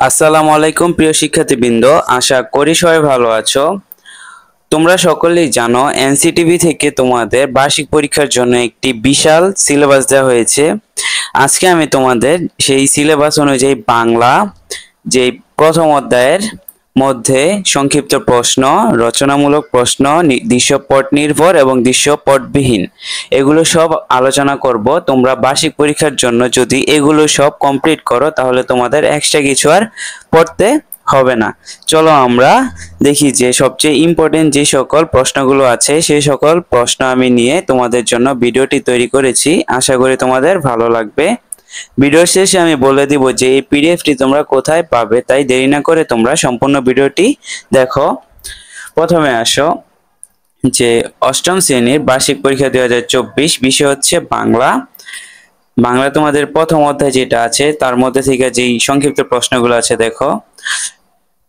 আসসালামু আলাইকুম প্রিয় শিক্ষার্থীবৃন্দ, আশা করি সবাই ভালো আছো। তোমরা সকলেই জানো এনসিটিভি থেকে তোমাদের বার্ষিক পরীক্ষার জন্য একটি বিশাল সিলেবাস দেওয়া হয়েছে। আজকে আমি তোমাদের সেই সিলেবাস অনুযায়ী বাংলা যে প্রথম অধ্যায়ের মধ্যে সংক্ষিপ্ত প্রশ্ন, রচনামূলক প্রশ্ন, দৃশ্যপট নির্ভর এবং দৃশ্যপটবিহীন এগুলো সব আলোচনা করব। তোমরা বার্ষিক পরীক্ষার জন্য যদি এগুলো সব কমপ্লিট করো তাহলে তোমাদের এক্সট্রা কিছু আর পড়তে হবে না। চলো আমরা দেখি যে সবচেয়ে ইম্পর্টেন্ট যে সকল প্রশ্নগুলো আছে সেই সকল প্রশ্ন আমি নিয়ে তোমাদের জন্য ভিডিওটি তৈরি করেছি। আশা করি তোমাদের ভালো লাগবে। ভিডিওর শেষে আমি বলে দিব যে এই পিডিএফটি তোমরা কোথায় পাবে, তাই দেরি না করে তোমরা সম্পূর্ণ ভিডিওটি দেখো। প্রথমে আসো যে অষ্টম শ্রেণীর বার্ষিক পরীক্ষা 2024 বিষয় হচ্ছে বাংলা। বাংলা তোমাদের প্রথম অধ্যায় যেটা আছে তার মধ্যে থেকে যেই সংক্ষিপ্ত প্রশ্নগুলো আছে দেখো।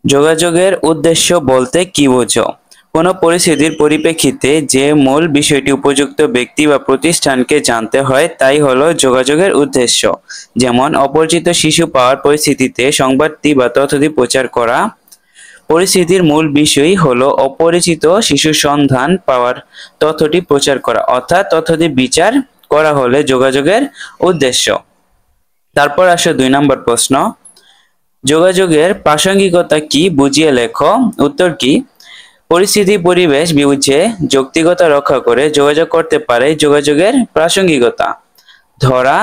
যোগাযোগের উদ্দেশ্য বলতে কি বোঝো? কোনো পরিস্থিতির পরিপ্রেক্ষিতে যে মূল বিষয়টি উপযুক্ত ব্যক্তি বা প্রতিষ্ঠানকে জানতে হয় তাই হলো যোগাযোগের উদ্দেশ্য। যেমন অপরিচিত শিশু পাওয়ার পরিস্থিতিতে সংবাদটি বা তথ্যটি প্রচার করা। পরিস্থিতির মূল বিষয় হলো অপরিচিত শিশুর সন্ধান পাওয়ার তথ্যটি প্রচার করা, অর্থাৎ তথ্যটি বিচার করা হলে যোগাযোগের উদ্দেশ্য। তারপর আসো 2 নম্বর প্রশ্ন, যোগাযোগের প্রাসঙ্গিকতা কি বুঝিয়ে লেখো। উত্তর কি? পরিস্থিতি পরিবেশ বুঝে যৌক্তিকতা রক্ষা করে যোগাযোগ করতে পারে যোগাযোগের প্রাসঙ্গিকতা। ধরা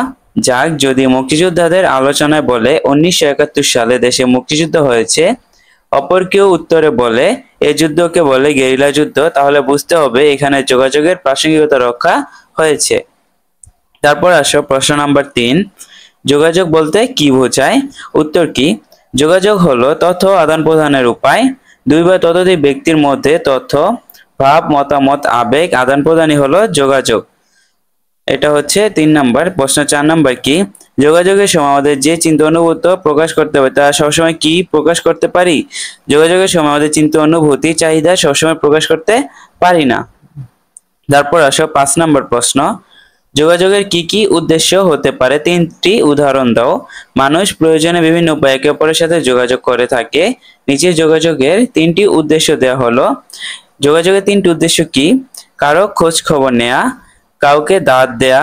যাক যদি মুক্তিযোদ্ধাদের আলোচনায় বলে 1971 সালে দেশে মুক্তিযুদ্ধ হয়েছে, অপর কেউ উত্তরে বলে এই যুদ্ধকে বলে গেরিলা যুদ্ধ, তাহলে বুঝতে হবে এখানে যোগাযোগের প্রাসঙ্গিকতা রক্ষা হয়েছে। তারপর আসো প্রশ্ন নাম্বার 3, যোগাযোগ বলতে কি বোঝায়? উত্তর কি? যোগাযোগ হলো তথ্য আদান প্রদানের উপায়। দুই বা ততোধিক ব্যক্তির মধ্যে তথ্য, ভাব, মতামত, আবেগ আদান প্রদানই হলো যোগাযোগ। এটা হচ্ছে 3 নাম্বার প্রশ্ন। 4 নাম্বার কি? যোগাযোগের সময় আমাদের যে চিন্তা অনুভূতি প্রকাশ করতে হবে তা সবসময় কি প্রকাশ করতে পারি? যোগাযোগের সময় আমাদের চিন্তা অনুভূতি চাহিদা সবসময় প্রকাশ করতে পারি না। তারপর আসো 5 নাম্বার প্রশ্ন, যোগাযোগের কি কি উদ্দেশ্য হতে পারে 3টি উদাহরণ দাও। মানুষ প্রয়োজনে বিভিন্ন উপায়ে একে অপরের সাথে যোগাযোগ করে থাকে। নিচে যোগাযোগের 3টি উদ্দেশ্য দেওয়া হলো। যোগাযোগের 3টি উদ্দেশ্য কি? কারো খোঁজ খবর নেয়া, কাউকে দাওয়াত দেয়া,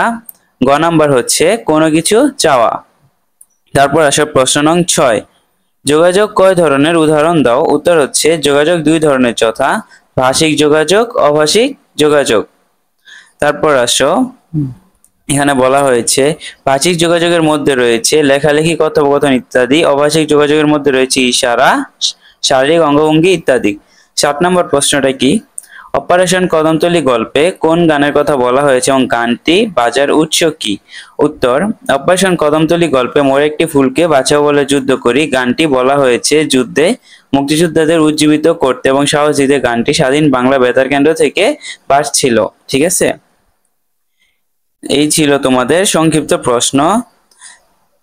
গ নাম্বার হচ্ছে কোনো কিছু চাওয়া। তারপর আসো প্রশ্ন নং 6, যোগাযোগ কয় ধরনের উদাহরণ দাও। উত্তর হচ্ছে যোগাযোগ 2 ধরনের, যথা ভাষিক যোগাযোগ, অভাষিক যোগাযোগ। তারপর আসো এখানে বলা হয়েছে ভাষিক যোগাযোগের মধ্যে রয়েছে লেখালেখি, কথোপকথন ইত্যাদি। অভাষিক যোগাযোগের মধ্যে রয়েছে ইশারা, শারীরিক অঙ্গভঙ্গি ইত্যাদি। 7 নম্বর প্রশ্নটা কি? অপারেশন কদমতলী গল্পে কোন গানের কথা বলা হয়েছে এবং গানটি বাজার উৎস কি? উত্তর, অপারেশন কদমতলী গল্পে মোর একটি ফুলকে বাঁচাও বলে যুদ্ধ করি গানটি বলা হয়েছে যুদ্ধে মুক্তিযোদ্ধাদের উজ্জীবিত করতে এবং সাহস দিতে। গানটি স্বাধীন বাংলা বেতার কেন্দ্র থেকে বাজছিল। ঠিক আছে, এই ছিল তোমাদের সংক্ষিপ্ত প্রশ্ন।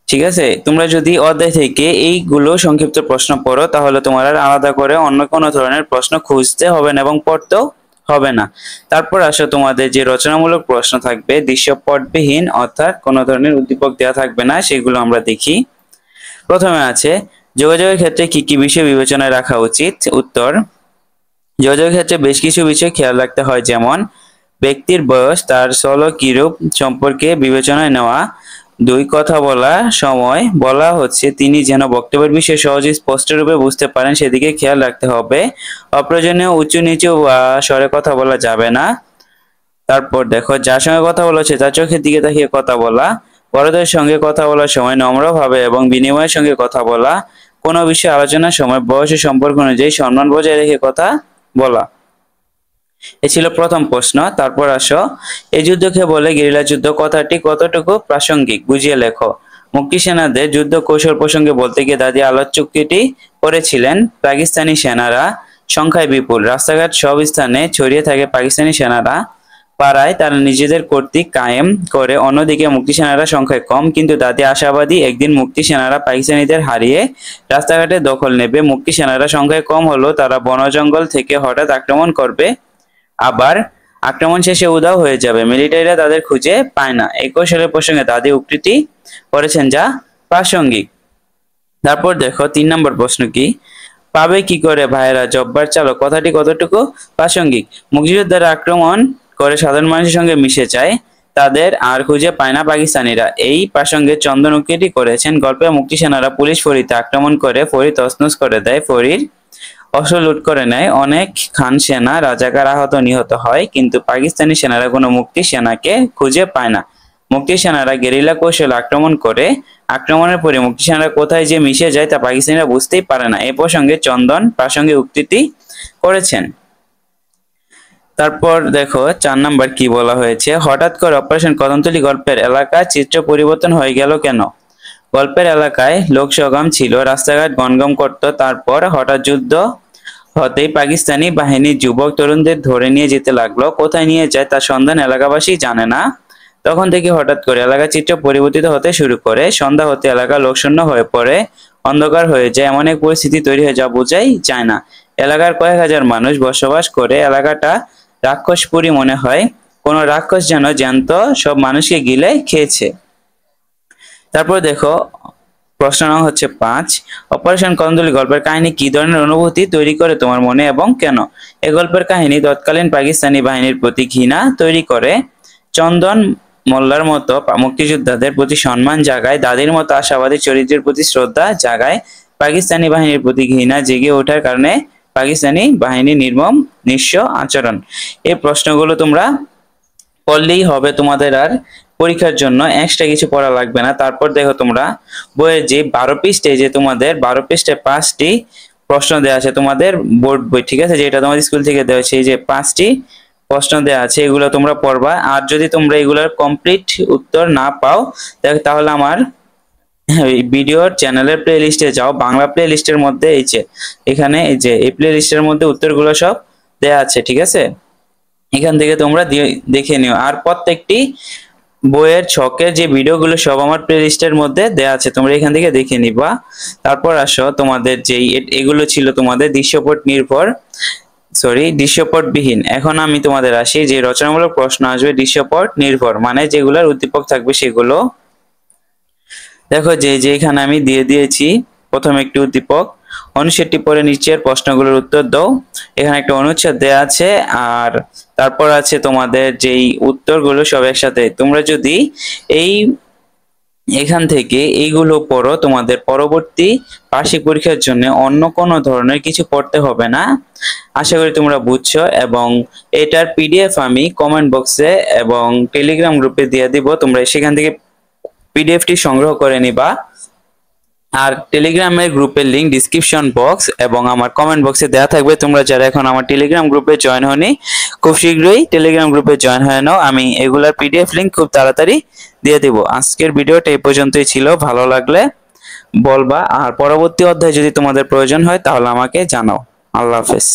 ঠিক আছে, তোমরা যদি অধ্যায় থেকে এইগুলো সংক্ষিপ্ত প্রশ্ন পড়ো তাহলে তোমার আর আলাদা করে অন্য কোনো ধরনের প্রশ্ন খুঁজতে হবে না এবং পড়তেও হবে না। তারপর আসো তোমাদের যে রচনামূলক প্রশ্ন থাকবে দৃশ্যপটবিহীন, অর্থাৎ কোনো ধরনের উদ্দীপক দেওয়া থাকবে না, সেগুলো আমরা দেখি। প্রথমে আছে যোগাযোগের ক্ষেত্রে কি কি বিষয় বিবেচনায় রাখা উচিত। উত্তর, যোগাযোগের ক্ষেত্রে বেশ কিছু বিষয় খেয়াল রাখতে হয়, যেমন ব্যক্তির বয়স, তার চলো কিরূপ সম্পর্কে বিবেচনায় নেওয়া। 2, কথা বলার সময় বলা হচ্ছে তিনি যেন বক্তব্যের বিষয়ে সহজে স্পষ্ট রূপে বুঝতে পারেন সেদিকে খেয়াল রাখতে হবে। অপ্রয়োজনীয় উঁচু নিচু বা স্বরে কথা বলা যাবে না। তারপর দেখো যার সঙ্গে কথা বলা হচ্ছে তার চোখের দিকে তাকিয়ে কথা বলা। বড়দের সঙ্গে কথা বলার সময় নম্রভাবে এবং বিনিময়ের সঙ্গে কথা বলা। কোনো বিষয়ে আলোচনার সময় বয়সের সম্পর্ক অনুযায়ী সম্মান বজায় রেখে কথা বলা। এ ছিল প্রথম প্রশ্ন। তারপর আসো এই যুদ্ধকে বলে গেরিলা যুদ্ধ কথাটি কতটুকু প্রাসঙ্গিক বুঝিয়ে লেখো। মুক্তি সেনাদের যুদ্ধ কৌশল প্রসঙ্গে বলতে গিয়ে দাদি আলোকচিত্রটি করেছিলেন। পাকিস্তানি সেনারা সংখ্যায় বিপুল, রাস্তাঘাট সব স্থানে ছড়িয়ে থাকে পাকিস্তানি সেনারা, পাড়ায় তারা নিজেদের কর্তৃক কায়েম করে, অন্যদিকে মুক্তি সেনারা সংখ্যায় কম। কিন্তু দাদি আশাবাদী একদিন মুক্তি সেনারা পাকিস্তানিদের হারিয়ে রাস্তাঘাটে দখল নেবে। মুক্তি সেনারা সংখ্যায় কম হলেও তারা বন জঙ্গল থেকে হঠাৎ আক্রমণ করবে, আবার আক্রমণ শেষে উধাও হয়ে যাবে, মিলিটারিরা তাদের খুঁজে পায় না। এই কৌশলের প্রসঙ্গে দাদি উক্তিটি করেছেন যা প্রাসঙ্গিক। তারপর দেখো 3 নম্বর প্রশ্ন কি, পাবে কি করে ভাইয়েরা জব্বার চালক কথাটি কতটুকু প্রাসঙ্গিক? মুক্তিযোদ্ধারা আক্রমণ করে সাধারণ মানুষের সঙ্গে মিশে যায়, তাদের আর খুঁজে পায় না পাকিস্তানিরা। এই প্রসঙ্গে চন্দন উক্তিটি করেছেন। গল্পে মুক্তি সেনারা পুলিশ ফরিতে আক্রমণ করে ফরি তছনছ করে দেয়, ফরির অস্ত্র লুট করে নেয়। অনেক খান সেনা রাজাকার আহত নিহত হয়, কিন্তু পাকিস্তানি সেনারা কোনো মুক্তি সেনাকে খুঁজে পায় না। মুক্তি সেনারা গেরিলা কৌশলে আক্রমণ করে, আক্রমণের পরে মুক্তি সেনারা কোথায় যে মিশে যায় তা পাকিস্তানিরা বুঝতেই পারে না। এ প্রসঙ্গে চন্দন প্রাসঙ্গিক উক্তিটি করেছেন। তারপর দেখো 4 নাম্বার কি বলা হয়েছে, হঠাৎ করে অপারেশন কদমতলী গল্পের এলাকার চিত্র পরিবর্তন হয়ে গেল কেন? গল্পের এলাকায় লোক সমাগম ছিল, রাস্তাঘাট গমগম করত, তারপর হঠাৎ যুদ্ধ হতেই পাকিস্তানি বাহিনী যুবক তরুণদের ধরে নিয়ে যেতে লাগলো। কোথায় নিয়ে যায় তার সন্ধান এলাকাবাসী জানে না। তখন থেকে হঠাৎ করে এলাকার চিত্র পরিবর্তিত হতে শুরু করে। সন্ধ্যা হতে এলাকা লোকশূন্য হয়ে পড়ে, অন্ধকার হয়ে যায়, এমন এক পরিস্থিতি তৈরি হয়ে যা বোঝাই যায় না। এলাকার কয়েক হাজার মানুষ বসবাস করে, এলাকাটা রাক্ষসপুরী মনে হয়, কোনো রাক্ষস যেন জ্যান্ত সব মানুষকে গিলে খেয়েছে। তারপর দেখো প্রশ্ন নং হচ্ছে 5, অপারেশন কদমতলী গল্পের কাহিনী কি ধরনের অনুভূতি তৈরি করে তোমার মনে এবং কেন? এই গল্পের কাহিনী তৎকালীন পাকিস্তানি বাহিনীর প্রতি ঘৃণা তৈরি করে, চন্দন মোল্লার মতো মুক্তিযোদ্ধাদের প্রতি সম্মান জাগায়, দাদির মতো আশাবাদী চরিত্রের প্রতি শ্রদ্ধা জাগায়। পাকিস্তানি বাহিনীর প্রতি ঘৃণা জেগে ওঠার কারণে পাকিস্তানি বাহিনীর নির্মম নিঃস্ব আচরণ। এই প্রশ্নগুলো তোমরা পড়লেই হবে, তোমাদের আর পরীক্ষার জন্য এক্সট্রা কিছু পড়া লাগবে না। তারপর দেখো তোমরা বইয়ের যে 12 পৃষ্ঠায় যে তোমাদের 12 পৃষ্ঠায় 5টি প্রশ্ন দেওয়া আছে তোমাদের বোর্ড বই, ঠিক আছে, যেটা তোমাদের স্কুল থেকে দেওয়া হয়েছে, এই যে 5টি প্রশ্ন দেওয়া আছে এগুলো তোমরা পড়বা। আর যদি তোমরা এগুলোর কমপ্লিট উত্তর না পাও তাহলে আমার ভিডিওর চ্যানেলের প্লে লিস্টে যাও, বাংলা প্লে লিস্টের মধ্যে এই যে এখানে এই যে এই প্লে লিস্টের মধ্যে উত্তরগুলো সব দেওয়া আছে, ঠিক আছে, এখান থেকে তোমরা দেখে নিও। আর প্রত্যেকটি বইয়ের ছকের যে ভিডিওগুলো সব আমার প্লে লিস্টের মধ্যে দেওয়া আছে, তোমরা এখান থেকে দেখে নিবা। তারপর আসো তোমাদের যেই এগুলো ছিল তোমাদের দৃশ্যপট নির্ভর, দৃশ্যপটবিহীন। এখন আমি তোমাদের আসি যে রচনামূলক প্রশ্ন আসবে দৃশ্যপট নির্ভর, মানে যেগুলোর উদ্দীপক থাকবে সেগুলো। দেখো যে এখানে আমি দিয়ে দিয়েছি প্রথম একটি উদ্দীপক, অনুচ্ছেদটি পরে নিচের প্রশ্নগুলোর উত্তর দাও। এখানে একটা অনুচ্ছেদ দেয়া আছে, আর তারপর আছে তোমাদের যেই উত্তরগুলো সব একসাথে। তোমরা যদি এখান থেকে এইগুলো পড়ো, তোমাদের পরবর্তী বার্ষিক পরীক্ষার জন্য অন্য কোনো ধরনের কিছু পড়তে হবে না। আশা করি তোমরা বুঝছো, এবং এটার পিডিএফ আমি কমেন্ট বক্সে এবং টেলিগ্রাম গ্রুপে দিয়ে দিব, তোমরা সেখান থেকে পিডিএফটি সংগ্রহ করে নিবা। আর টেলিগ্রামের গ্রুপের লিংক ডিসক্রিপশন বক্স এবং আমার কমেন্ট বক্সে দেওয়া থাকবে। তোমরা যারা এখন আমার টেলিগ্রাম গ্রুপে জয়েন হওনি, খুব শীঘ্রই টেলিগ্রাম গ্রুপে জয়েন হয়ে নাও, আমি এগুলার পিডিএফ লিংক খুব তাড়াতাড়ি দিয়ে দেব। আজকের ভিডিওটা এই পর্যন্তই ছিল, ভালো লাগলে বলবা, আর পরবর্তী অধ্যায়ে যদি তোমাদের প্রয়োজন হয় তাহলে আমাকে জানাও। আল্লাহ হাফেজ।